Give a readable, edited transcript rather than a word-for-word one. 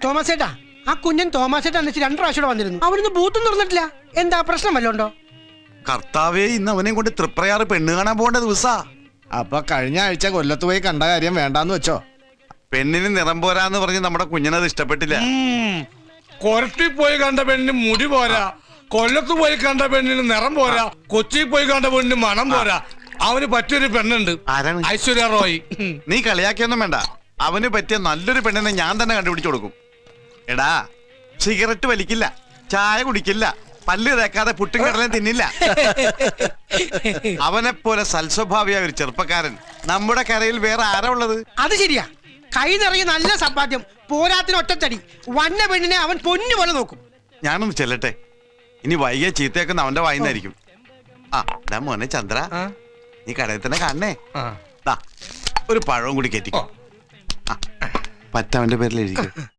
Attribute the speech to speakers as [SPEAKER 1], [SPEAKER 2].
[SPEAKER 1] Thomas ചേട്ടാ, ആ കുഞ്ഞൻ Thomas ചേട്ടാ എന്ന് 2 പ്രാവശ്യം ഇവിടെ വന്നിരുന്നു. അവനൊന്ന് ബൂത്തും തുറന്നിട്ടില്ല. എന്താ പ്രശ്നം വല്ലോണ്ടോ?
[SPEAKER 2] കർത്താവേ, ഇന്ന് അവനെയും കൊണ്ട് തൃപ്രയാറ് പെണ്ണ് കാണാൻ പോകേണ്ട ദിവസാ.
[SPEAKER 3] അപ്പൊ കഴിഞ്ഞ ആഴ്ച കൊല്ലത്ത് പോയി കണ്ട കാര്യം വേണ്ടാന്ന് വെച്ചോ?
[SPEAKER 2] പെണ്ണിന് നിറം പോരാന്ന് പറഞ്ഞ് നമ്മുടെ കുഞ്ഞിനത് ഇഷ്ടപ്പെട്ടില്ല.
[SPEAKER 4] കൊരട്ടി പോയി കണ്ട പെണ്ണിന് മുടി പോരാ, കൊല്ലത്ത് പോയി കണ്ട പെണ്ണിന് നിറം പോരാ, കൊച്ചി പോയി കണ്ട പെണ്ണിന് മണം പോരാ. അവന് പറ്റിയൊരു പെണ്ണുണ്ട്,
[SPEAKER 2] ആരാണ്?
[SPEAKER 4] ഐശ്വര്യ റോയ്.
[SPEAKER 2] നീ കളിയാക്കിയൊന്നും വേണ്ട. അവന് പറ്റിയ നല്ലൊരു പെണ്ണിനെ ഞാൻ തന്നെ കണ്ടുപിടിച്ചു കൊടുക്കും. എടാ, സിഗരറ്റ് വലിക്കില്ല, ചായ കുടിക്കില്ല, പല്ല് തേക്കാതെ പുട്ടും കടലും തിന്നില്ല. അവനെ പോലെ സൽസ്വഭാവിയായ ഒരു ചെറുപ്പക്കാരൻ നമ്മുടെ കരയിൽ വേറെ ആരാ ഉള്ളത്?
[SPEAKER 1] അത് ശരിയാ. കൈ നിറയെ നല്ല സമ്പാദ്യം, പോരാത്തിന് ഒറ്റത്തടി. വന്ന പെണ്ണിനെ അവൻ പൊന്നു പോലെ നോക്കും.
[SPEAKER 2] ഞാനൊന്ന് ചെല്ലട്ടെ, ഇനി വൈകിയ ചീത്തയൊക്കെ അവന്റെ വായിന്നായിരിക്കും. ആ മോനെ ചന്ദ്ര, നീ കടയിൽ തന്നെ കാണണേ. ഒരു പഴവും കൂടി കയറ്റിക്കോ. പറ്റവന്റെ പേരിൽ എഴുതിക്കോ.